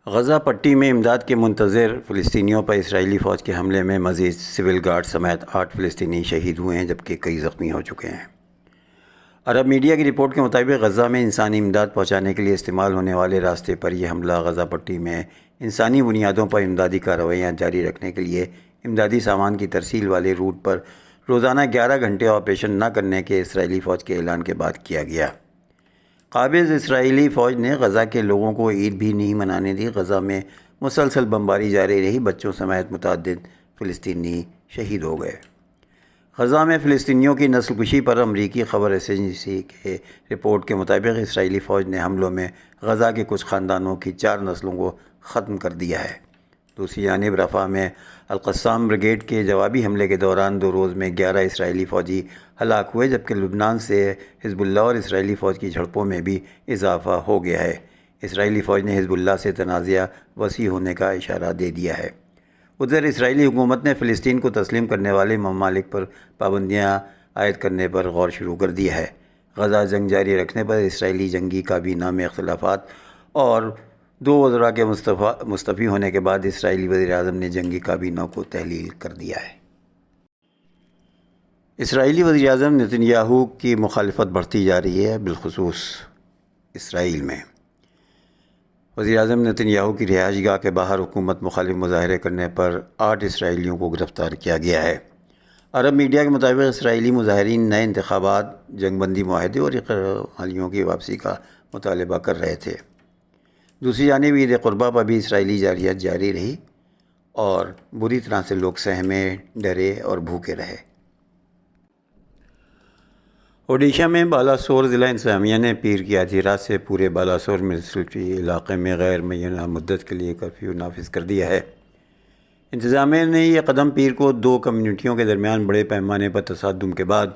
غزہ پٹی میں امداد کے منتظر فلسطینیوں پر اسرائیلی فوج کے حملے میں مزید سول گارڈ سمیت 8 فلسطینی شہید ہوئے ہیں جبکہ کئی زخمی ہو چکے ہیں۔ عرب میڈیا کی رپورٹ کے مطابق غزہ میں انسانی امداد پہنچانے کے لیے استعمال ہونے والے راستے پر یہ حملہ غزہ پٹی میں انسانی بنیادوں پر امدادی کارروائیاں جاری رکھنے کے لیے امدادی سامان کی ترسیل والے روٹ پر روزانہ 11 گھنٹے آپریشن نہ کرنے کے اسرائیلی فوج کے اعلان کے بعد کیا گیا۔ قابض اسرائیلی فوج نے غزہ کے لوگوں کو عید بھی نہیں منانے دی۔ غزہ میں مسلسل بمباری جاری رہی، بچوں سمیت متعدد فلسطینی شہید ہو گئے۔ غزہ میں فلسطینیوں کی نسل کشی پر امریکی خبر ایجنسی کے رپورٹ کے مطابق اسرائیلی فوج نے حملوں میں غزہ کے کچھ خاندانوں کی 4 نسلوں کو ختم کر دیا ہے۔ دوسری جانب رفح میں القسام بریگیڈ کے جوابی حملے کے دوران 2 روز میں 11 اسرائیلی فوجی ہلاک ہوئے، جبکہ لبنان سے حزب اللہ اور اسرائیلی فوج کی جھڑپوں میں بھی اضافہ ہو گیا ہے۔ اسرائیلی فوج نے حزب اللہ سے تنازعہ وسیع ہونے کا اشارہ دے دیا ہے۔ ادھر اسرائیلی حکومت نے فلسطین کو تسلیم کرنے والے ممالک پر پابندیاں عائد کرنے پر غور شروع کر دیا ہے۔ غزہ جنگ جاری رکھنے پر اسرائیلی جنگی کابینہ میں اختلافات اور 2 وزراء کے مستعفی ہونے کے بعد اسرائیلی وزیراعظم نے جنگی کابینہ کو تحلیل کر دیا ہے۔ اسرائیلی وزیراعظم نتن یاہو کی مخالفت بڑھتی جا رہی ہے، بالخصوص اسرائیل میں۔ وزیراعظم نتن یاہو کی رہائش گاہ کے باہر حکومت مخالف مظاہرے کرنے پر 8 اسرائیلیوں کو گرفتار کیا گیا ہے۔ عرب میڈیا کے مطابق اسرائیلی مظاہرین نئے انتخابات، جنگ بندی معاہدے اور حالیوں کی واپسی کا مطالبہ کر رہے تھے۔ دوسری جانب عید قربہ پر بھی اسرائیلی جارحیت جاری رہی اور بری طرح سے لوگ سہمے، ڈرے اور بھوکے رہے۔ اوڈیشہ میں بالاسور ضلع انتظامیہ نے پیر کی آدھی رات سے پورے بالاسور میونسپلٹی علاقے میں غیر معینہ مدت کے لیے کرفیو نافذ کر دیا ہے۔ انتظامیہ نے یہ قدم پیر کو 2 کمیونٹیوں کے درمیان بڑے پیمانے پر تصادم کے بعد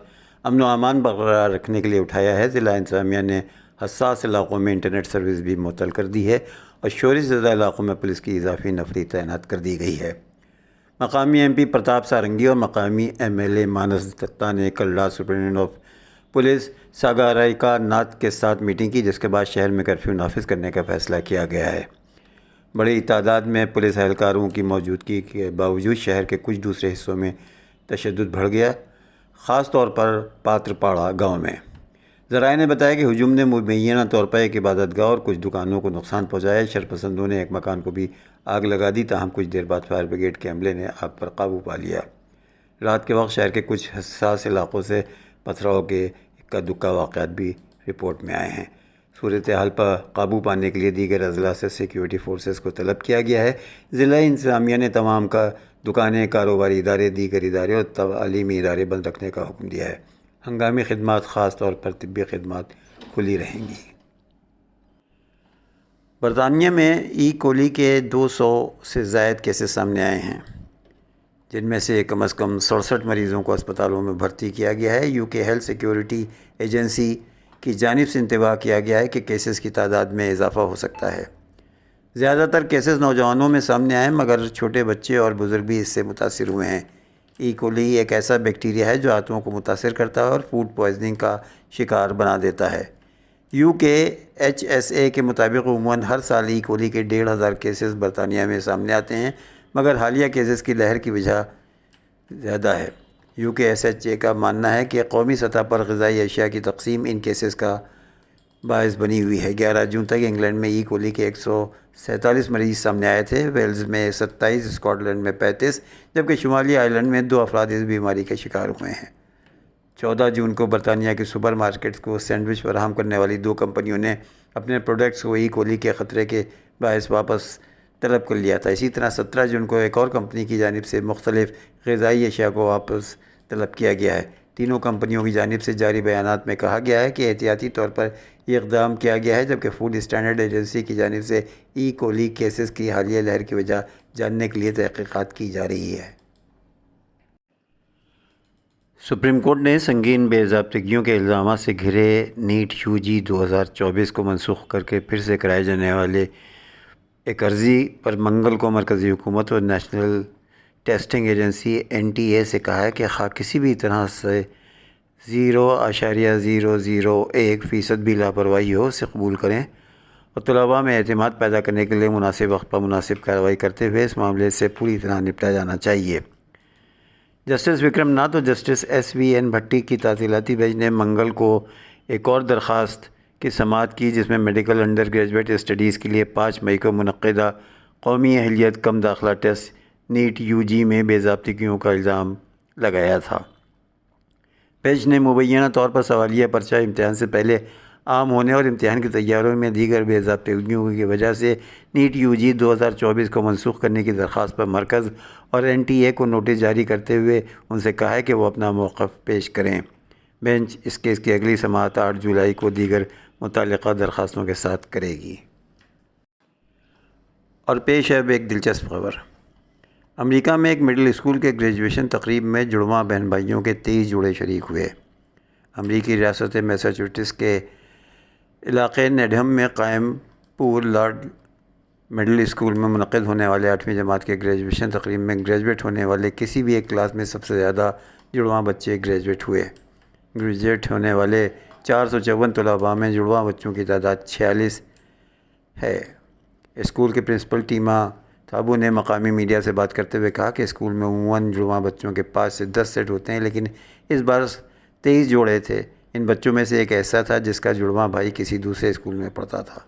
امن و امان برقرار رکھنے کے لیے اٹھایا ہے۔ ضلع انتظامیہ نے حساس علاقوں میں انٹرنیٹ سروس بھی معطل کر دی ہے اور شورش زدہ علاقوں میں پولیس کی اضافی نفری تعینات کر دی گئی ہے۔ مقامی ایم پی پرتاپ سارنگی اور مقامی ایم ایل اے مانس دتہ نے کل رات سپرنٹینڈنٹ آف پولیس ساگاریکا ناتھ کے ساتھ میٹنگ کی، جس کے بعد شہر میں کرفیو نافذ کرنے کا فیصلہ کیا گیا ہے۔ بڑی تعداد میں پولیس اہلکاروں کی موجودگی کے باوجود شہر کے کچھ دوسرے حصوں میں تشدد بڑھ گیا، خاص طور پر پاترپاڑا گاؤں میں۔ ذرائع نے بتایا کہ ہجوم نے مبینہ طور پر ایک عبادت گاہ اور کچھ دکانوں کو نقصان پہنچایا۔ شرپسندوں نے ایک مکان کو بھی آگ لگا دی، تاہم کچھ دیر بعد فائر بریگیڈ کے عملے نے آگ پر قابو پا لیا۔ رات کے وقت شہر کے کچھ حساس علاقوں سے پتھراؤ کے اکا دکا واقعات بھی رپورٹ میں آئے ہیں۔ صورتحال پر قابو پانے کے لیے دیگر اضلاع سے سیکیورٹی فورسز کو طلب کیا گیا ہے۔ ضلع انتظامیہ نے تمام دکانیں، کاروباری ادارے، دیگر ادارے اور تعلیمی ادارے بند رکھنے کا حکم دیا ہے۔ ہنگامی خدمات، خاص طور پر طبی خدمات، کھلی رہیں گی۔ برطانیہ میں ای کولی کے 200 سے زائد کیسز سامنے آئے ہیں، جن میں سے کم از کم 67 مریضوں کو اسپتالوں میں بھرتی کیا گیا ہے۔ UK ہیلتھ سیکیورٹی ایجنسی کی جانب سے انتباہ کیا گیا ہے کہ کیسز کی تعداد میں اضافہ ہو سکتا ہے۔ زیادہ تر کیسز نوجوانوں میں سامنے آئے، مگر چھوٹے بچے اور بزرگ بھی اس سے متاثر ہوئے ہیں۔ ای کولی ایک ایسا بیکٹیریا ہے جو آنتوں کو متاثر کرتا ہے اور فوڈ پوائزننگ کا شکار بنا دیتا ہے۔ UKHSA کے مطابق عموماً ہر سال ای کولی کے 1,500 کیسز برطانیہ میں سامنے آتے ہیں، مگر حالیہ کیسز کی لہر کی وجہ زیادہ ہے۔ UKSHA کا ماننا ہے کہ قومی سطح پر غذائی اشیاء کی تقسیم ان کیسز کا باعث بنی ہوئی ہے۔ 11 جون تک انگلینڈ میں ای کولی کے 147 مریض سامنے آئے تھے، ویلز میں 27، اسکاٹ لینڈ میں 35، جبکہ شمالی آئرلینڈ میں 2 افراد اس بیماری کے شکار ہوئے ہیں۔ 14 جون کو برطانیہ کے سپر مارکیٹس کو سینڈوچ فراہم کرنے والی 2 کمپنیوں نے اپنے پروڈکٹس کو ای کولی کے خطرے کے باعث واپس طلب کر لیا تھا۔ اسی طرح 17 جون کو ایک اور کمپنی کی جانب سے مختلف غذائی اشیاء کو واپس طلب کیا گیا ہے۔ تینوں کمپنیوں کی جانب سے جاری بیانات میں کہا گیا ہے کہ احتیاطی طور پر یہ اقدام کیا گیا ہے، جبکہ فوڈ اسٹینڈرڈ ایجنسی کی جانب سے ای کولی کیسز کی حالیہ لہر کی وجہ جاننے کے لیے تحقیقات کی جا رہی ہے۔ سپریم کورٹ نے سنگین بے ضابطگیوں کے الزامات سے گھرے نیٹ UG 2024 کو منسوخ کر کے پھر سے کرائے جانے والے ایک عرضی پر منگل کو مرکزی حکومت اور نیشنل ٹیسٹنگ ایجنسی NTA سے کہا ہے کہ خواہ کسی بھی طرح سے 0.001% بھی لاپرواہی ہو، اسے قبول کریں اور طلباء میں اعتماد پیدا کرنے کے لیے مناسب وقت پر مناسب کارروائی کرتے ہوئے اس معاملے سے پوری طرح نپٹا جانا چاہیے۔ جسٹس وکرم ناتھ اور جسٹس ایس وی این بھٹی کی تعطیلاتی بینچ نے منگل کو ایک اور درخواست کی سماعت کی، جس میں میڈیکل انڈر گریجویٹ اسٹڈیز کے لیے 5 مئی کو منعقدہ قومی اہلیت کم داخلہ ٹیسٹ نیٹ یو جی میں بے ضابطگیوں کا الزام لگایا تھا۔ بینچ نے مبینہ طور پر سوالیہ پرچہ امتحان سے پہلے عام ہونے اور امتحان کی تیاریوں میں دیگر بے ضابطگیوں کی وجہ سے نیٹ یو جی 2024 کو منسوخ کرنے کی درخواست پر مرکز اور این ٹی اے کو نوٹس جاری کرتے ہوئے ان سے کہا ہے کہ وہ اپنا موقف پیش کریں۔ بینچ اس کیس کی اگلی سماعت 8 جولائی کو دیگر متعلقہ درخواستوں کے ساتھ کرے گی۔ اور پیش ہے اب ایک دلچسپ خبر۔ امریکہ میں ایک مڈل اسکول کے گریجویشن تقریب میں جڑواں بہن بھائیوں کے 23 جوڑے شریک ہوئے۔ امریکی ریاست میساچوسیٹس کے علاقے نیڈہم میں قائم پور لارڈ مڈل اسکول میں منعقد ہونے والے 8ویں جماعت کے گریجویشن تقریب میں گریجویٹ ہونے والے کسی بھی ایک کلاس میں سب سے زیادہ جڑواں بچے گریجویٹ ہوئے۔ گریجویٹ ہونے والے 454 طلباء میں جڑواں بچوں کی تعداد 46 ہے۔ اسکول کے پرنسپل ٹیما تھابو نے مقامی میڈیا سے بات کرتے ہوئے کہا کہ اسکول میں عموماً جڑواں بچوں کے 5 سے 10 سیٹ ہوتے ہیں، لیکن اس بار 23 جوڑے تھے۔ ان بچوں میں سے ایک ایسا تھا جس کا جڑواں بھائی کسی دوسرے اسکول میں پڑھتا تھا۔